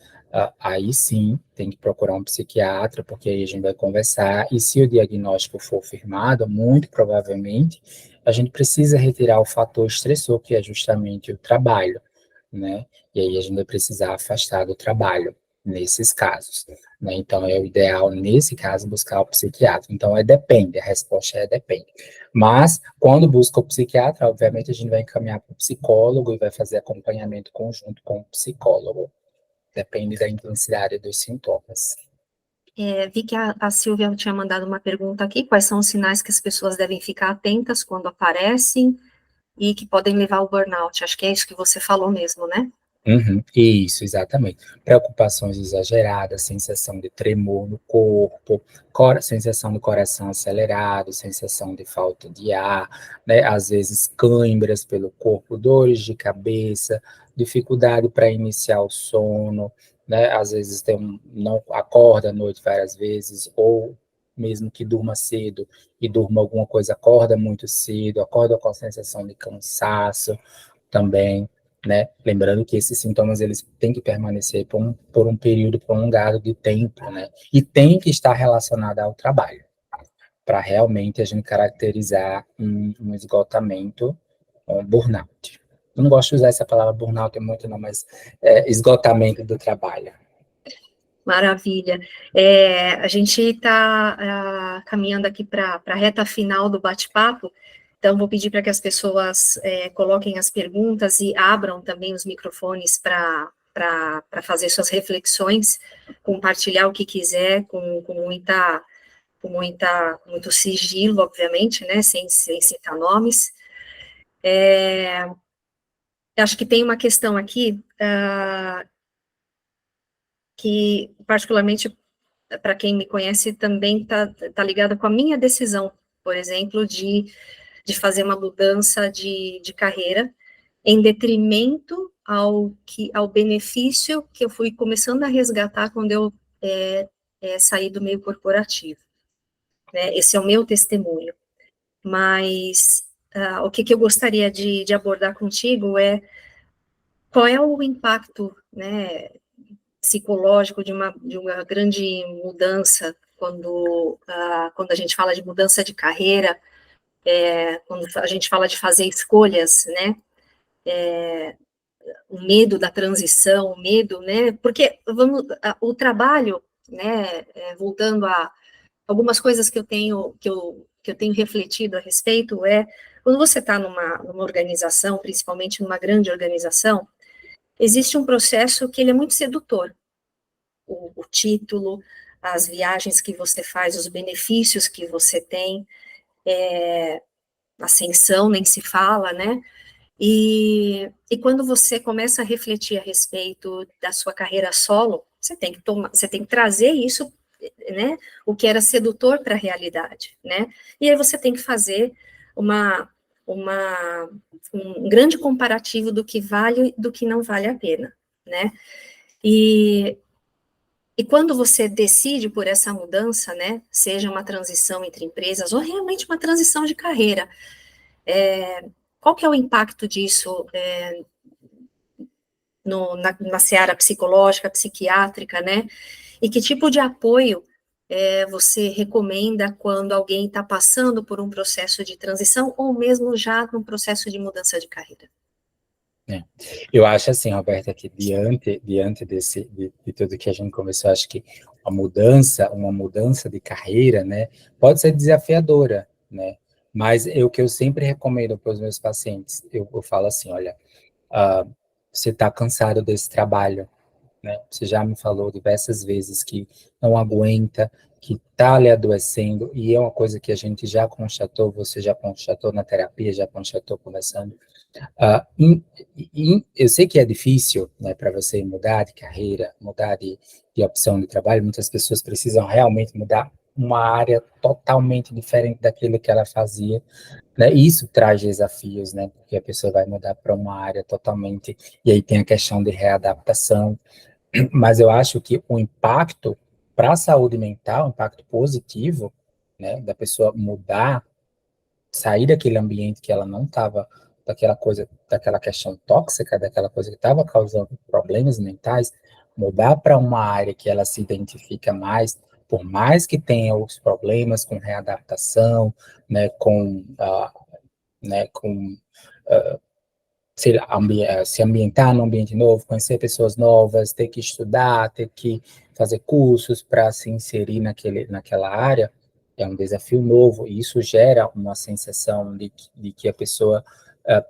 aí sim tem que procurar um psiquiatra, porque aí a gente vai conversar, e se o diagnóstico for firmado, muito provavelmente a gente precisa retirar o fator estressor, que é justamente o trabalho, né? E aí a gente vai precisar afastar do trabalho, nesses casos, né? Então, é o ideal, nesse caso, buscar o psiquiatra. Então, depende, a resposta é depende. Mas, quando busca o psiquiatra, obviamente, a gente vai encaminhar para o psicólogo e vai fazer acompanhamento conjunto com o psicólogo. Depende da intensidade dos sintomas. Vi que a Silvia tinha mandado uma pergunta aqui, quais são os sinais que as pessoas devem ficar atentas quando aparecem e que podem levar ao burnout? Acho que é isso que você falou mesmo, né? Uhum, isso, exatamente. Preocupações exageradas, sensação de tremor no corpo, sensação do coração acelerado, sensação de falta de ar, né? Às vezes cãibras pelo corpo, dores de cabeça, dificuldade para iniciar o sono, né? Às vezes não acorda à noite várias vezes, ou mesmo que durma cedo e durma alguma coisa, acorda muito cedo, acorda com a sensação de cansaço também, né? Lembrando que esses sintomas eles têm que permanecer por um período prolongado de tempo, né? E tem que estar relacionado ao trabalho, para realmente a gente caracterizar um esgotamento, um burnout. Eu não gosto de usar essa palavra burnout muito, não, mas esgotamento do trabalho. Maravilha. A gente está caminhando aqui para a reta final do bate-papo, então vou pedir para que as pessoas coloquem as perguntas e abram também os microfones para fazer suas reflexões, compartilhar o que quiser com muito sigilo, obviamente, né, sem citar nomes. Acho que tem uma questão aqui que, particularmente, para quem me conhece, também tá ligada com a minha decisão, por exemplo, de fazer uma mudança de carreira, em detrimento ao benefício que eu fui começando a resgatar quando eu saí do meio corporativo. Né? Esse é o meu testemunho. Mas o que eu gostaria de abordar contigo é qual é o impacto, né, psicológico de uma grande mudança quando a gente fala de mudança de carreira, quando a gente fala de fazer escolhas, né, o medo da transição, o medo, né, porque o trabalho, né, voltando a algumas coisas que eu tenho refletido a respeito, quando você está numa organização, principalmente numa grande organização, existe um processo que ele é muito sedutor, o título, as viagens que você faz, os benefícios que você tem, ascensão nem se fala, né? E quando você começa a refletir a respeito da sua carreira solo, você tem que trazer isso, né? O que era sedutor para a realidade, né? E aí você tem que fazer um grande comparativo do que vale e do que não vale a pena, né? E quando você decide por essa mudança, né, seja uma transição entre empresas ou realmente uma transição de carreira, qual que é o impacto disso na seara psicológica, psiquiátrica, né? E que tipo de apoio você recomenda quando alguém está passando por um processo de transição ou mesmo já num processo de mudança de carreira? Eu acho assim, Roberta, que diante de tudo que a gente conversou, acho que uma mudança de carreira, né, pode ser desafiadora, né, mas o que eu sempre recomendo para os meus pacientes, eu falo assim, olha, você está cansado desse trabalho, né, você já me falou diversas vezes que não aguenta, que está lhe adoecendo, e é uma coisa que a gente já constatou, você já constatou na terapia, já constatou conversando. Eu sei que é difícil, né, para você mudar de carreira, mudar de opção de trabalho, muitas pessoas precisam realmente mudar uma área totalmente diferente daquilo que ela fazia, né, e isso traz desafios, né, porque a pessoa vai mudar para uma área totalmente, e aí tem a questão de readaptação, mas eu acho que o impacto para a saúde mental, o impacto positivo, né, da pessoa mudar, sair daquele ambiente que ela não estava, daquela questão tóxica, daquela coisa que estava causando problemas mentais, mudar para uma área que ela se identifica mais, por mais que tenha os problemas com readaptação, né, com se ambientar num ambiente novo, conhecer pessoas novas, ter que estudar, ter que fazer cursos para se inserir naquela área, é um desafio novo, e isso gera uma sensação de que a pessoa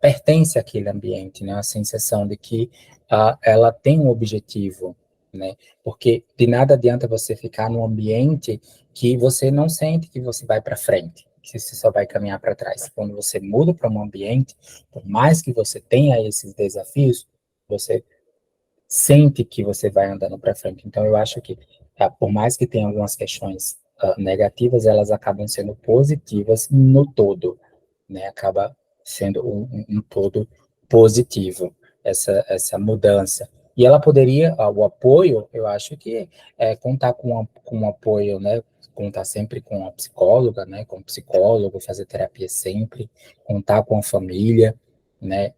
pertence àquele ambiente, né? A sensação de que ela tem um objetivo, né? Porque de nada adianta você ficar num ambiente que você não sente que você vai para frente, que você só vai caminhar para trás. Quando você muda para um ambiente, por mais que você tenha esses desafios, você sente que você vai andando para frente. Então, eu acho que, por mais que tenha algumas questões negativas, elas acabam sendo positivas no todo, né? Acaba sendo um todo positivo, essa mudança. E ela poderia, o apoio, eu acho que contar com um apoio, né? Contar sempre com a psicóloga, né? Com o psicólogo, fazer terapia sempre, contar com a família, né?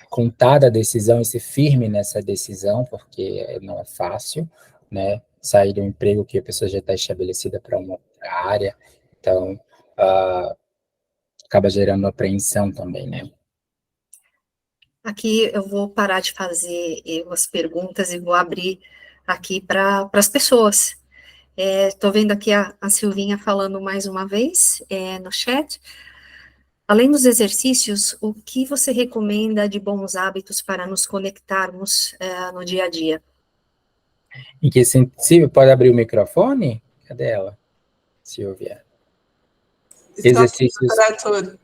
Contar da decisão e ser firme nessa decisão, porque não é fácil, né? Sair do emprego que a pessoa já está estabelecida para uma outra área, então acaba gerando apreensão também, né? Aqui eu vou parar de fazer as perguntas e vou abrir aqui para as pessoas. Estou vendo aqui a Silvinha falando mais uma vez no chat. Além dos exercícios, o que você recomenda de bons hábitos para nos conectarmos no dia a dia? Em que sentido? Pode abrir o microfone? Cadê ela? Silvia. Estou aqui, Exercícios. doutor.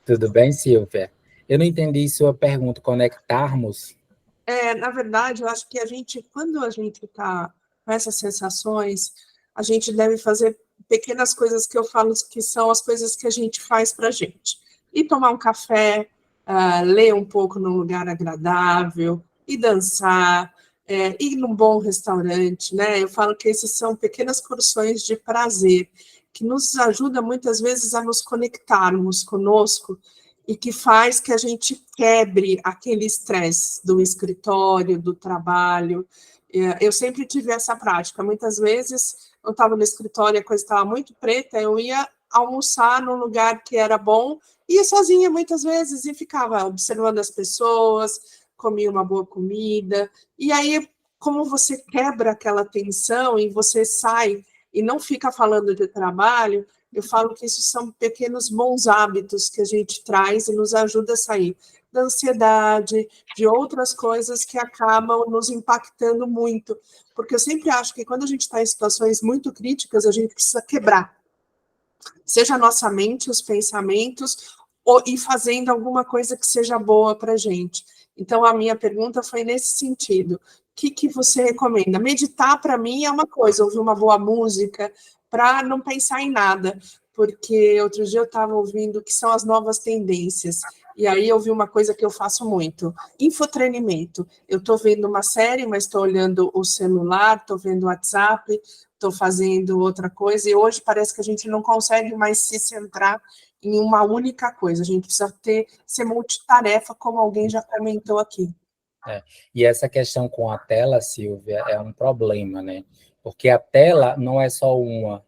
Tudo bem, Silvia? Eu não entendi sua pergunta. Conectarmos? Na verdade, eu acho que quando a gente está com essas sensações, a gente deve fazer pequenas coisas que eu falo que são as coisas que a gente faz para a gente. Ir tomar um café, ler um pouco num lugar agradável, ir dançar, ir num bom restaurante, né? Eu falo que esses são pequenas porções de prazer que nos ajudam muitas vezes a nos conectarmos conosco e que faz que a gente quebre aquele estresse do escritório, do trabalho. Eu sempre tive essa prática. Muitas vezes, eu estava no escritório e a coisa estava muito preta, eu ia almoçar num lugar que era bom, ia sozinha muitas vezes e ficava observando as pessoas, comia uma boa comida, e aí, como você quebra aquela tensão e você sai e não fica falando de trabalho, eu falo que isso são pequenos bons hábitos que a gente traz e nos ajuda a sair da ansiedade, de outras coisas que acabam nos impactando muito. Porque eu sempre acho que quando a gente está em situações muito críticas, a gente precisa quebrar. Seja a nossa mente, os pensamentos, ou ir fazendo alguma coisa que seja boa para a gente. Então, a minha pergunta foi nesse sentido. O que você recomenda? Meditar, para mim, é uma coisa, ouvir uma boa música, para não pensar em nada, porque outro dia eu estava ouvindo que são as novas tendências, e aí eu vi uma coisa que eu faço muito, infotreinamento. Eu estou vendo uma série, mas estou olhando o celular, estou vendo o WhatsApp, estou fazendo outra coisa, e hoje parece que a gente não consegue mais se centrar em uma única coisa, a gente precisa ser multitarefa, como alguém já comentou aqui. E essa questão com a tela, Silvia, é um problema, né? Porque a tela não é só uma,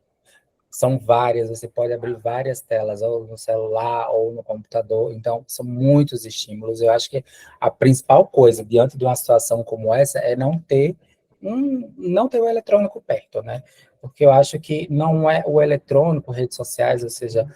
são várias, você pode abrir várias telas, ou no celular, ou no computador, então são muitos estímulos. Eu acho que a principal coisa, diante de uma situação como essa, é não ter o eletrônico perto, né? Porque eu acho que não é o eletrônico, redes sociais, ou seja,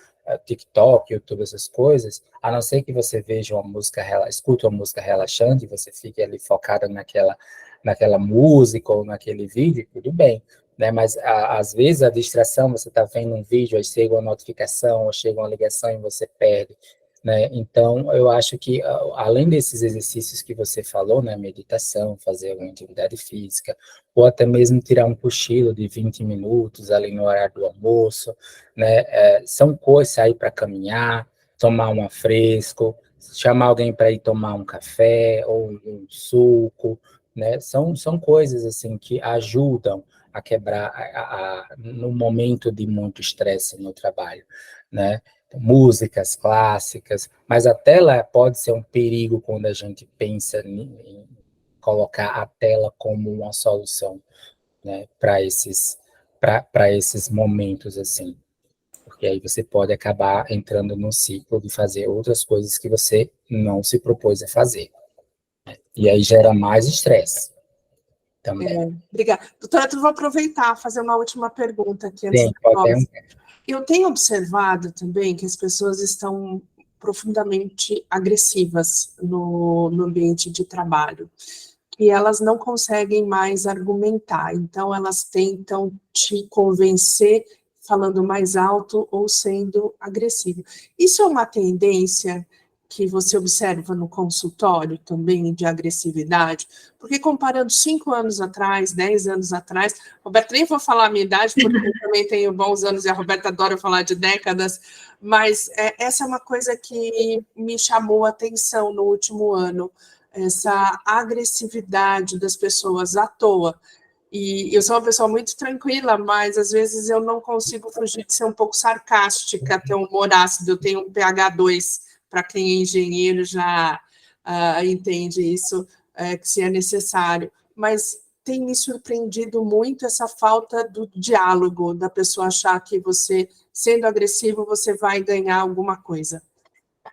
TikTok, YouTube, essas coisas, a não ser que você veja uma música, escute uma música relaxante, e você fique ali focada naquela música ou naquele vídeo, tudo bem, né? Mas às vezes a distração, você está vendo um vídeo, aí chega uma notificação, ou chega uma ligação e você perde, né? Então, eu acho que, além desses exercícios que você falou, né, meditação, fazer alguma atividade física, ou até mesmo tirar um cochilo de 20 minutos ali no horário do almoço, né, são coisas, sair para caminhar, tomar um fresco, chamar alguém para ir tomar um café ou um suco, né, são coisas, assim, que ajudam a quebrar no momento de muito estresse no trabalho, né? Músicas clássicas, mas a tela pode ser um perigo quando a gente pensa em colocar a tela como uma solução, né, para esses momentos, assim, porque aí você pode acabar entrando num ciclo de fazer outras coisas que você não se propôs a fazer, e aí gera mais estresse também. Obrigada. Doutora, eu vou aproveitar e fazer uma última pergunta aqui antes Sim, da pode pausa. ter Eu tenho observado também que as pessoas estão profundamente agressivas no ambiente de trabalho, e elas não conseguem mais argumentar, então elas tentam te convencer falando mais alto ou sendo agressivo. Isso é uma tendência que você observa no consultório também de agressividade? Porque comparando 5 anos atrás, 10 anos atrás, Roberta, nem vou falar a minha idade, porque eu também tenho bons anos e a Roberta adora falar de décadas, mas essa é uma coisa que me chamou a atenção no último ano, essa agressividade das pessoas à toa. E eu sou uma pessoa muito tranquila, mas às vezes eu não consigo fugir de ser um pouco sarcástica, ter um humor ácido. Eu tenho um pH 2, para quem é engenheiro já entende isso, que se é necessário. Mas tem me surpreendido muito essa falta do diálogo, da pessoa achar que você, sendo agressivo, você vai ganhar alguma coisa.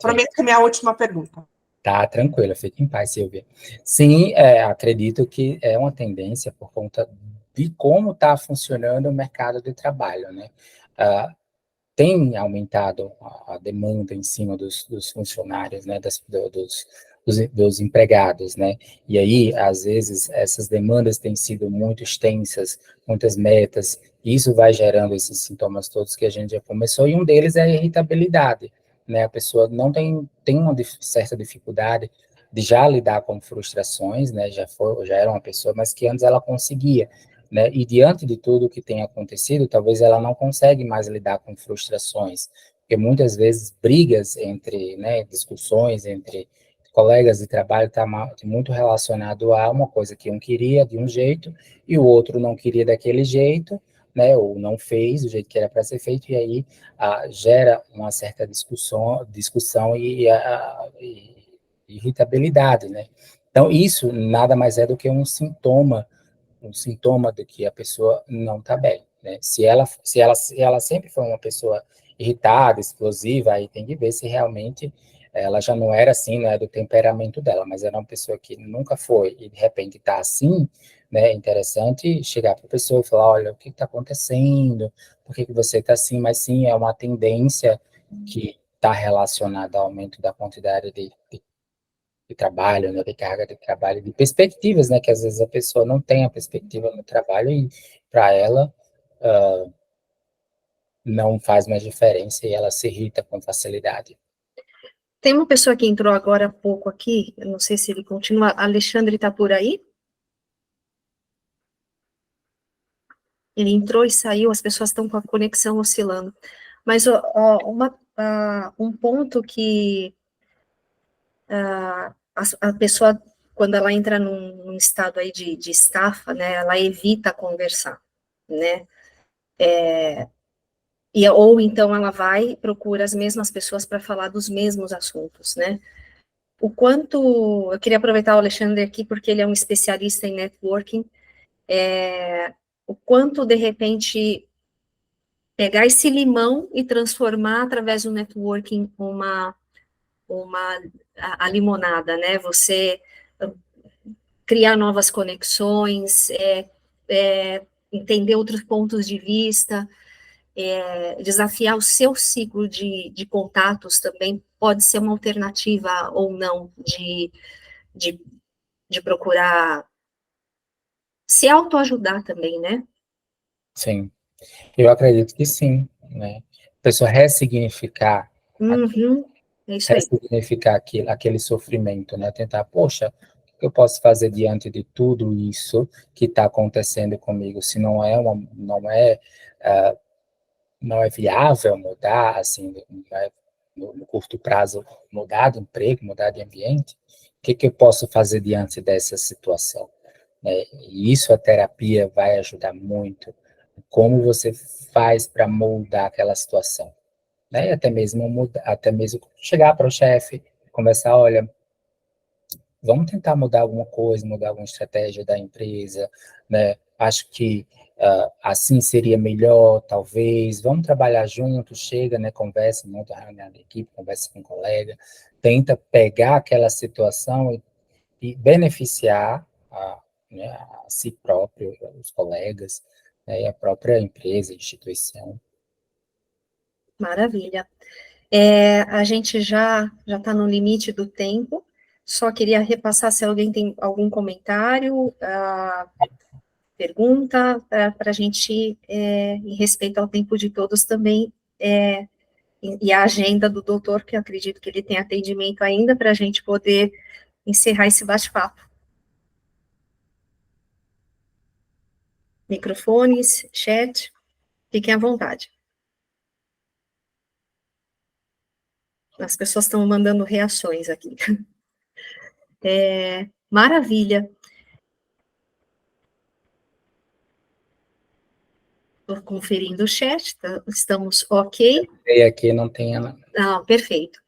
Prometo que é minha última pergunta. Tá, tranquilo, fique em paz, Silvia. Sim, acredito que é uma tendência por conta de como está funcionando o mercado de trabalho, né? Tem aumentado a demanda em cima dos funcionários, né? Dos empregados, né? E aí, às vezes, essas demandas têm sido muito extensas, muitas metas, e isso vai gerando esses sintomas todos que a gente já começou, e um deles é a irritabilidade, né? A pessoa não tem uma certa dificuldade de já lidar com frustrações, né? Já era uma pessoa, mas que antes ela conseguia, né? E diante de tudo o que tem acontecido, talvez ela não consegue mais lidar com frustrações, porque muitas vezes brigas entre, né, discussões entre colegas de trabalho está muito relacionado a uma coisa que um queria de um jeito e o outro não queria daquele jeito, né, ou não fez do jeito que era para ser feito, e aí gera uma certa discussão e irritabilidade, né? Então, isso nada mais é do que um sintoma de que a pessoa não está bem, né? Se ela sempre foi uma pessoa irritada, explosiva, aí tem que ver se realmente ela já não era assim, não é do temperamento dela, mas era uma pessoa que nunca foi e de repente está assim, né? É interessante chegar para a pessoa e falar, olha, o que está acontecendo? Por que você está assim? Mas sim, é uma tendência que está relacionada ao aumento da quantidade de trabalho, né, de carga de trabalho, de perspectivas, né, que às vezes a pessoa não tem a perspectiva no trabalho e para ela não faz mais diferença e ela se irrita com facilidade. Tem uma pessoa que entrou agora há pouco aqui, eu não sei se ele continua, Alexandre está por aí? Ele entrou e saiu, as pessoas estão com a conexão oscilando. Mas um ponto que a pessoa, quando ela entra num estado aí de estafa, né, ela evita conversar, né? Ou então ela vai e procura as mesmas pessoas para falar dos mesmos assuntos, né? O quanto, eu queria aproveitar o Alexandre aqui, porque ele é um especialista em networking, o quanto, de repente, pegar esse limão e transformar, através do networking, a limonada, né? Você criar novas conexões, entender outros pontos de vista, desafiar o seu ciclo de contatos também pode ser uma alternativa ou não de, de procurar se autoajudar também, né? Sim, eu acredito que sim, né? A pessoa ressignificar, Uhum, é isso aí. ressignificar aquele sofrimento, né? Tentar, poxa, o que eu posso fazer diante de tudo isso que está acontecendo comigo? Se não é viável mudar, assim, no curto prazo, mudar de emprego, mudar de ambiente, o que eu posso fazer diante dessa situação? E isso a terapia vai ajudar muito. Como você faz para moldar aquela situação? Né? E até mesmo chegar para o chefe, conversar, olha, vamos tentar mudar alguma coisa, mudar alguma estratégia da empresa, né? Acho que assim seria melhor, talvez. Vamos trabalhar juntos, chega, né? Conversa, monta a reunião da equipe, conversa com um colega, tenta pegar aquela situação e beneficiar né, a si próprio, os colegas, né, e a própria empresa, instituição. Maravilha. A gente já está no limite do tempo, Só queria repassar se alguém tem algum comentário, pergunta, para a gente, em respeito ao tempo de todos também, e a agenda do doutor, que eu acredito que ele tem atendimento ainda, para a gente poder encerrar esse bate-papo. Microfones, chat, fiquem à vontade. As pessoas estão mandando reações aqui. Maravilha. Estou conferindo o chat, estamos ok. E aqui não tem... Perfeito.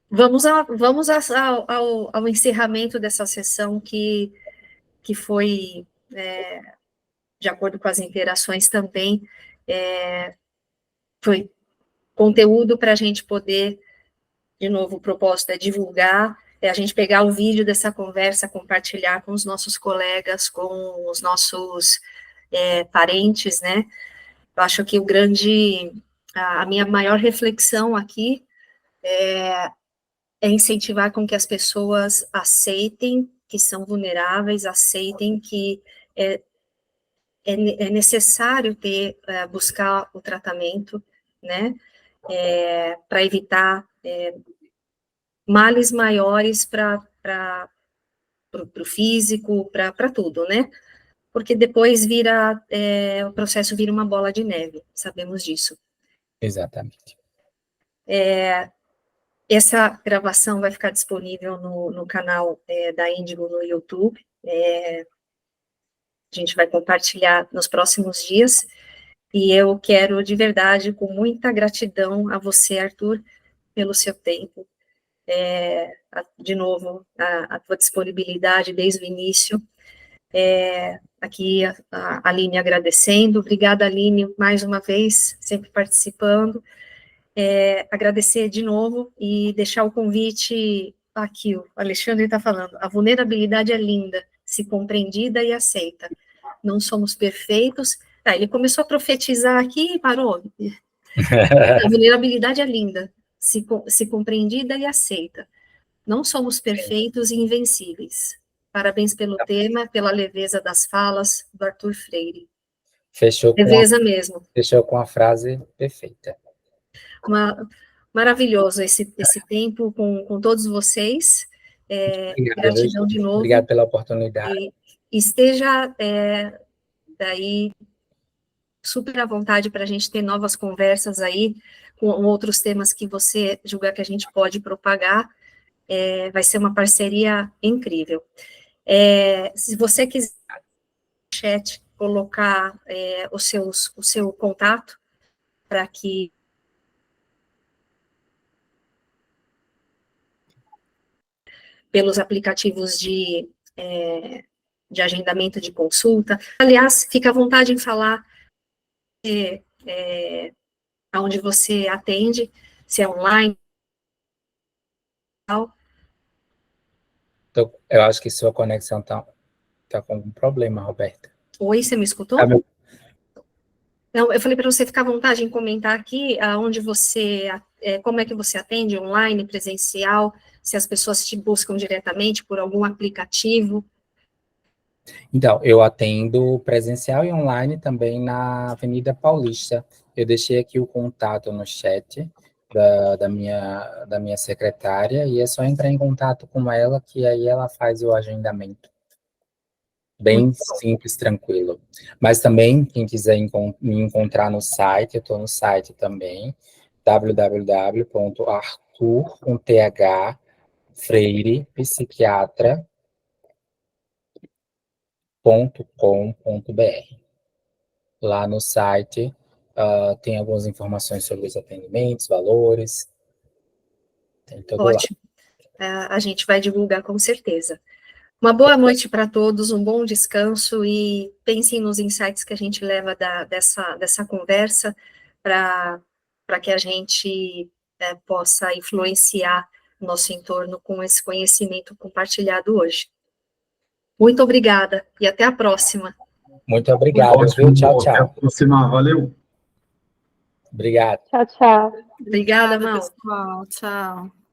Vamos ao encerramento dessa sessão que foi, de acordo com as interações também, foi conteúdo para a gente poder, de novo, o propósito é divulgar, a gente pegar o vídeo dessa conversa, compartilhar com os nossos colegas, com os nossos parentes, né? Eu acho que a minha maior reflexão aqui é incentivar com que as pessoas aceitem que são vulneráveis, aceitem que é necessário buscar o tratamento, né, para evitar males maiores para o físico, para tudo, né, porque depois o processo vira uma bola de neve, sabemos disso. Exatamente. Essa gravação vai ficar disponível no canal da Índigo no YouTube, a gente vai compartilhar nos próximos dias, e eu quero, de verdade, com muita gratidão a você, Arthur, pelo seu tempo, de novo, a tua disponibilidade desde o início, aqui a Aline agradecendo, obrigada, Aline, mais uma vez, sempre participando, agradecer de novo e deixar o convite aqui, o Alexandre está falando, a vulnerabilidade é linda, se compreendida e aceita, não somos perfeitos, ele começou a profetizar aqui e parou, a vulnerabilidade é linda, se compreendida e aceita, não somos perfeitos e invencíveis, parabéns pelo tema, pela leveza das falas do Arthur Freire, leveza mesmo. Fechou com a frase perfeita. Maravilhoso esse tempo com todos vocês. Gratidão de novo. Obrigado pela oportunidade. E esteja daí super à vontade para a gente ter novas conversas aí com outros temas que você julgar que a gente pode propagar. Vai ser uma parceria incrível. Se você quiser no chat colocar o seu contato para que pelos aplicativos de agendamento de consulta. Aliás, fica à vontade em falar aonde você atende, se é online. Eu acho que sua conexão está com algum problema, Roberta. Oi, você me escutou? Não, eu falei para você ficar à vontade em comentar aqui aonde você, como é que você atende, online, presencial, se as pessoas te buscam diretamente por algum aplicativo. Então, eu atendo presencial e online também na Avenida Paulista. Eu deixei aqui o contato no chat da minha secretária e é só entrar em contato com ela que aí ela faz o agendamento. Bem simples, tranquilo. Mas também, quem quiser me encontrar no site, eu estou no site também, www.arthurfreirepsiquiatra.com.br. Lá no site tem algumas informações sobre os atendimentos, valores. Tem tudo ótimo. Lá. A gente vai divulgar com certeza. Uma boa noite para todos, um bom descanso e pensem nos insights que a gente leva dessa conversa para que a gente possa influenciar o nosso entorno com esse conhecimento compartilhado hoje. Muito obrigada e até a próxima. Muito obrigado. Ótimo, Tchau, até a próxima. Valeu. Obrigado. Tchau, tchau. Obrigada, Mal. Pessoal. Tchau.